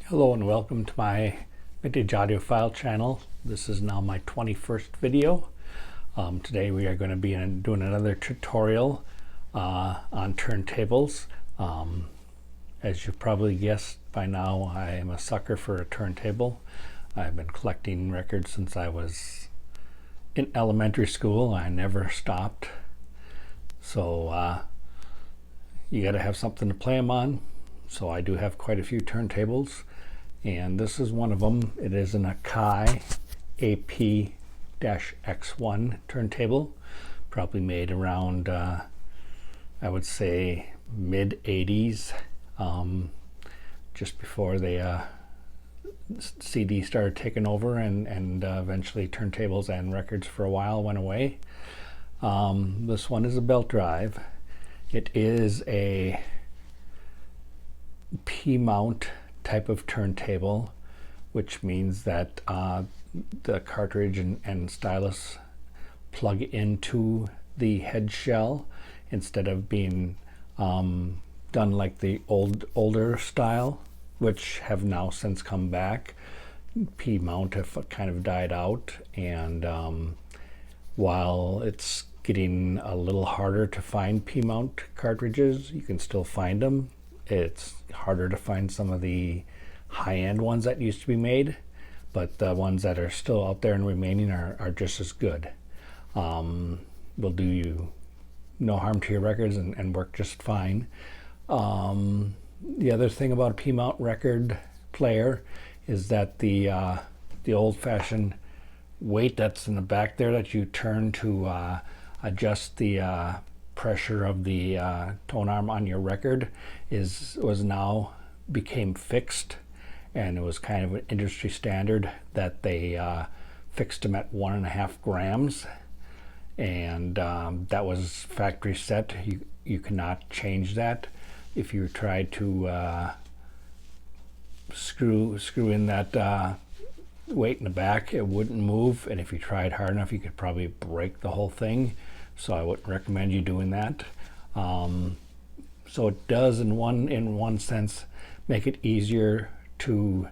Hello and welcome to my vintage audiophile channel. This is now my 21st video. Today we are going to be doing another tutorial on turntables. As you've probably guessed by now, I am a sucker for a turntable. I've been collecting records since I was in elementary school. I never stopped. So you got to have something to play them on. So I do have quite a few turntables, and this is one of them. It is an Akai AP-X1 turntable, probably made around I would say mid 80s, just before the CD started taking over, and eventually turntables and records for a while went away. This one is a belt drive. It is a P-mount type of turntable, which means that the cartridge and stylus plug into the head shell instead of being done like the older style, which have now since come back. P-mount have kind of died out, and while it's getting a little harder to find P-mount cartridges, you can still find them. It's harder to find some of the high-end ones that used to be made, but the ones that are still out there and remaining are just as good. Will do you no harm to your records and work just fine. The other thing about a P-mount record player is that the old-fashioned weight that's in the back there that you turn to adjust the pressure of the tone arm on your record was now became fixed, and it was kind of an industry standard that they fixed them at 1.5 grams, and that was factory set. You cannot change that. If you tried to screw in that weight in the back, it wouldn't move, and if you tried hard enough, you could probably break the whole thing. So I wouldn't recommend you doing that. So it does, in one sense, make it easier to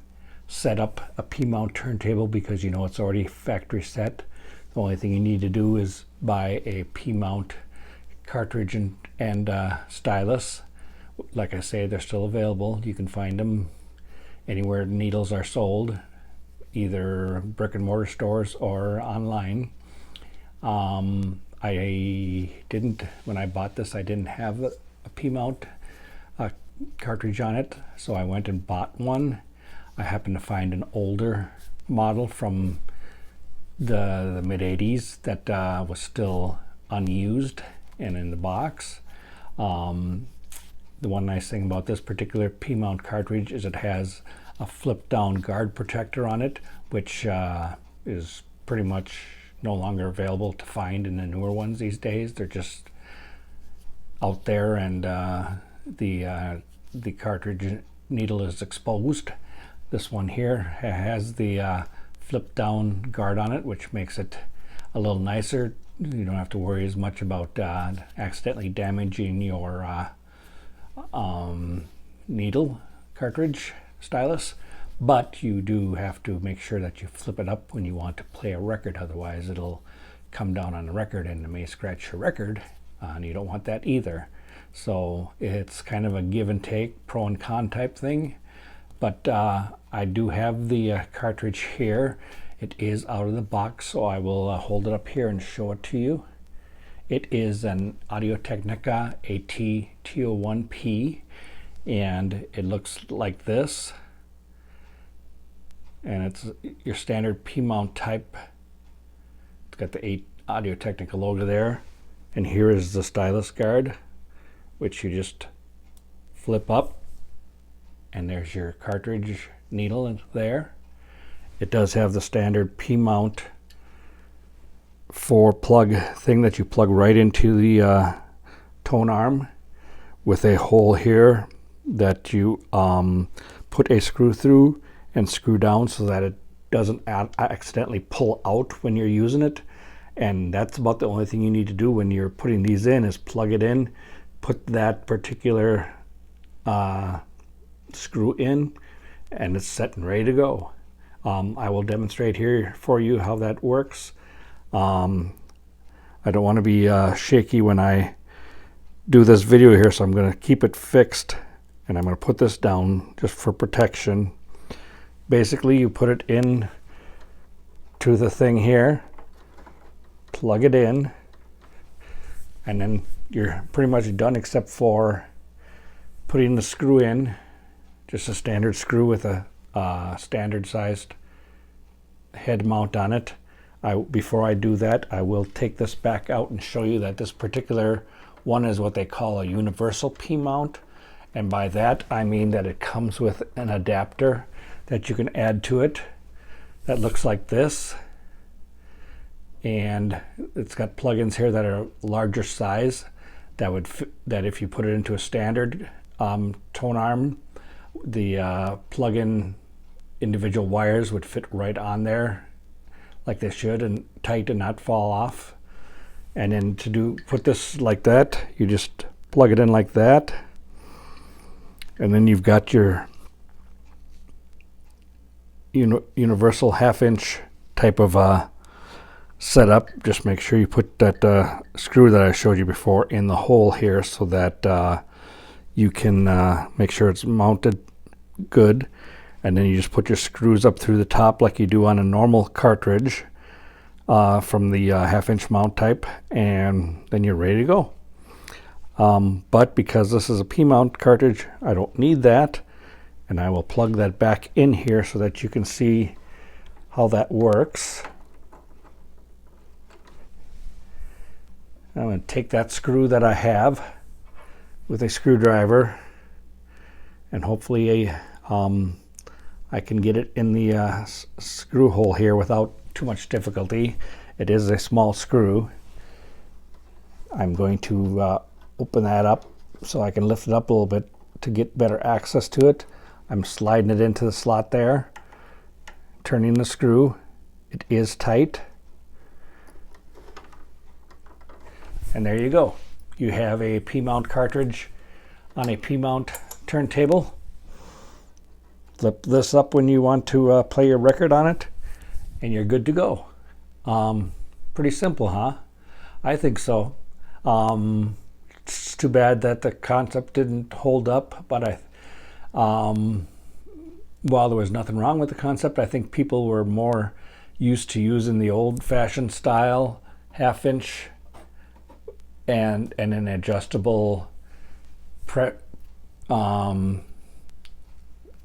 set up a P-mount turntable because you know it's already factory set. The only thing you need to do is buy a P-mount cartridge and stylus. Like I say, they're still available. You can find them anywhere needles are sold, either brick and mortar stores or online. When I bought this, I didn't have a P-mount cartridge on it, so I went and bought one. I happened to find an older model from the mid 80s that was still unused and in the box. The one nice thing about this particular P-mount cartridge is it has a flip down guard protector on it, which is pretty much no longer available to find in the newer ones these days. They're just out there, and the cartridge needle is exposed. This one here has the flip down guard on it, which makes it a little nicer. You don't have to worry as much about accidentally damaging your needle cartridge stylus. But you do have to make sure that you flip it up when you want to play a record, otherwise it'll come down on the record and it may scratch your record, and you don't want that either. So it's kind of a give and take, pro and con type thing. But I do have the cartridge here. It is out of the box, so I will hold it up here and show it to you. It is an Audio-Technica AT-T01P, and it looks like this. And it's your standard P-mount type. It's got the Audio-Technica logo there, and here is the stylus guard, which you just flip up, and there's your cartridge needle in there. It does have the standard P-mount 4-plug thing that you plug right into the tone arm, with a hole here that you put a screw through and screw down so that it doesn't accidentally pull out when you're using it. And that's about the only thing you need to do when you're putting these in, is plug it in, put that particular screw in, and it's set and ready to go. I will demonstrate here for you how that works. I don't want to be shaky when I do this video here, so I'm going to keep it fixed, and I'm going to put this down just for protection. Basically, you put it in to the thing here, plug it in, and then you're pretty much done, except for putting the screw in, just a standard screw with a standard sized head mount on it. Before I do that, I will take this back out and show you that this particular one is what they call a universal P-mount, and by that I mean that it comes with an adapter that you can add to it that looks like this, and it's got plugins here that are larger size that would that if you put it into a standard tone arm, the plug-in individual wires would fit right on there like they should, and tight and not fall off. And then to put this like that, you just plug it in like that, and then you've got your universal 1/2-inch type of setup. Just make sure you put that screw that I showed you before in the hole here, so that you can make sure it's mounted good. And then you just put your screws up through the top like you do on a normal cartridge from the 1/2-inch mount type, and then you're ready to go. But because this is a P-mount cartridge, I don't need that, and I will plug that back in here so that you can see how that works. I'm going to take that screw that I have with a screwdriver, and hopefully I can get it in the screw hole here without too much difficulty. It is a small screw. I'm going to open that up so I can lift it up a little bit to get better access to it. I'm sliding it into the slot there, turning the screw. It is tight. And there you go. You have a P-mount cartridge on a P-mount turntable. Flip this up when you want to play your record on it, and you're good to go. Pretty simple, huh? I think so. It's too bad that the concept didn't hold up, but while there was nothing wrong with the concept, I think people were more used to using the old-fashioned style 1/2-inch and an adjustable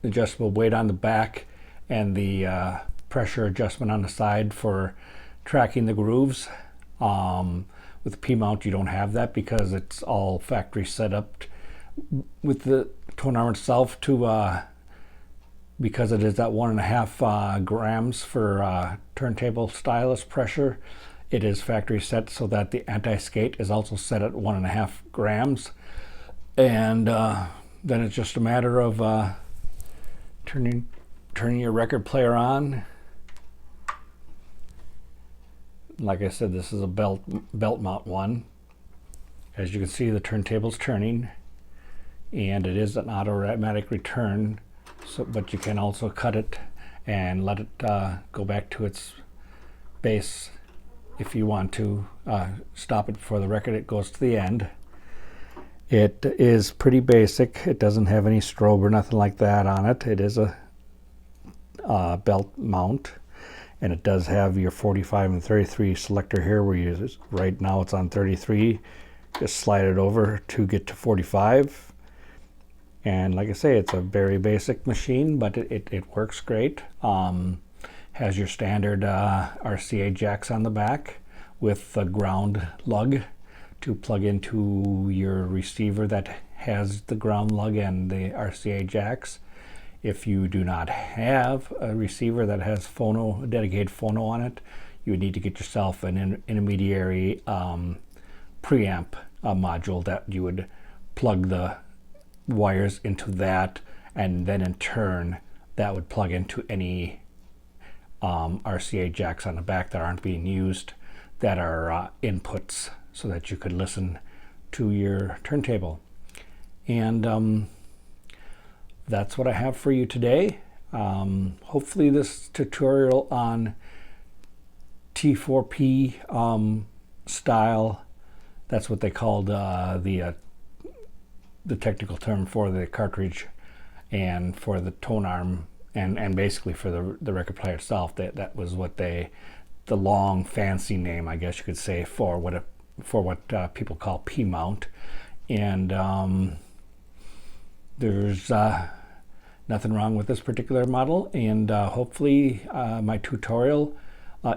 adjustable weight on the back, and the pressure adjustment on the side for tracking the grooves. With the P-mount you don't have that because it's all factory set up with the tone arm itself to because it is at 1.5 grams for turntable stylus pressure. It is factory set so that the anti-skate is also set at 1.5 grams, and then it's just a matter of turning your record player on. Like I said, this is a belt mount one. As you can see, the turntable's turning, and it is an automatic return. But you can also cut it and let it go back to its base if you want to. Stop it before the record it goes to the end. It is pretty basic. It doesn't have any strobe or nothing like that on it. It is a belt mount, and it does have your 45 and 33 selector here, where you right now it's on 33. Just slide it over to get to 45. And like I say, it's a very basic machine, but it works great. Has your standard RCA jacks on the back with the ground lug to plug into your receiver that has the ground lug and the RCA jacks. If you do not have a receiver that has a dedicated phono on it, you would need to get yourself an intermediary preamp module that you would plug the wires into that, and then in turn that would plug into any RCA jacks on the back that aren't being used, that are inputs, so that you could listen to your turntable. And that's what I have for you today. Hopefully this tutorial on T4P style, that's what they called the technical term for the cartridge and for the tone arm, and basically for the record player itself. That was what the long fancy name, I guess you could say, for what people call P mount. And there's nothing wrong with this particular model, and hopefully my tutorial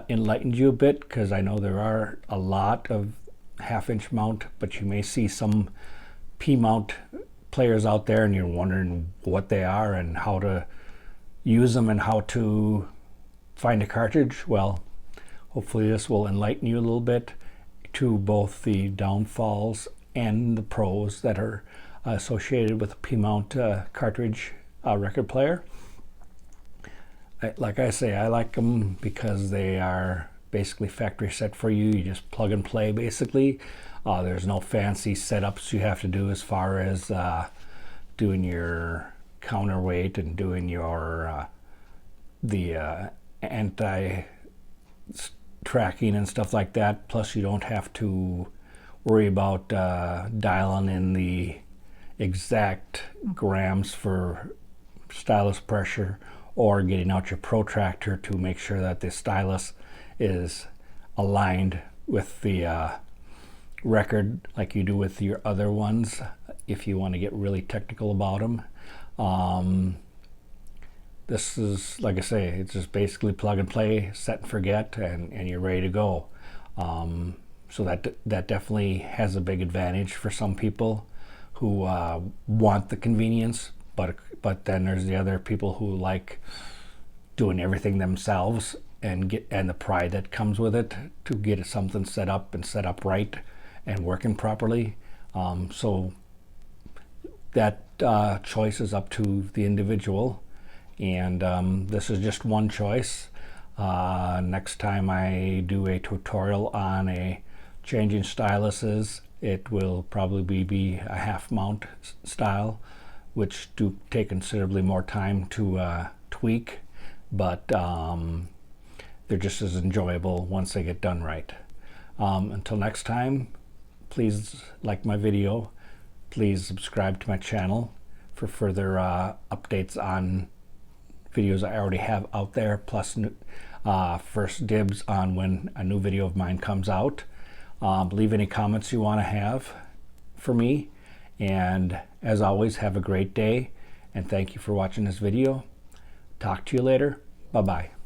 enlightened you a bit, because I know there are a lot of half-inch mount, but you may see some P mount players out there and you're wondering what they are and how to use them and how to find a cartridge. Well, hopefully this will enlighten you a little bit to both the downfalls and the pros that are associated with a P mount cartridge record player. Like I say, I like them because they are basically factory set for you. You just plug and play basically. There's no fancy setups you have to do as far as doing your counterweight and doing your the anti tracking and stuff like that. Plus you don't have to worry about dialing in the exact grams for stylus pressure, or getting out your protractor to make sure that the stylus is aligned with the record like you do with your other ones, if you want to get really technical about them. This is, like I say, it's just basically plug and play, set and forget, and you're ready to go. So that definitely has a big advantage for some people who want the convenience, but then there's the other people who like doing everything themselves and the pride that comes with it to get something set up right and working properly. So that choice is up to the individual, and this is just one choice. Next time I do a tutorial on changing styluses, it will probably be a half mount style, which do take considerably more time to tweak, but they're just as enjoyable once they get done right. Until next time, please like my video. Please subscribe to my channel for further updates on videos I already have out there, plus first dibs on when a new video of mine comes out. Leave any comments you want to have for me, and as always, have a great day, and thank you for watching this video. Talk to you later. Bye-bye.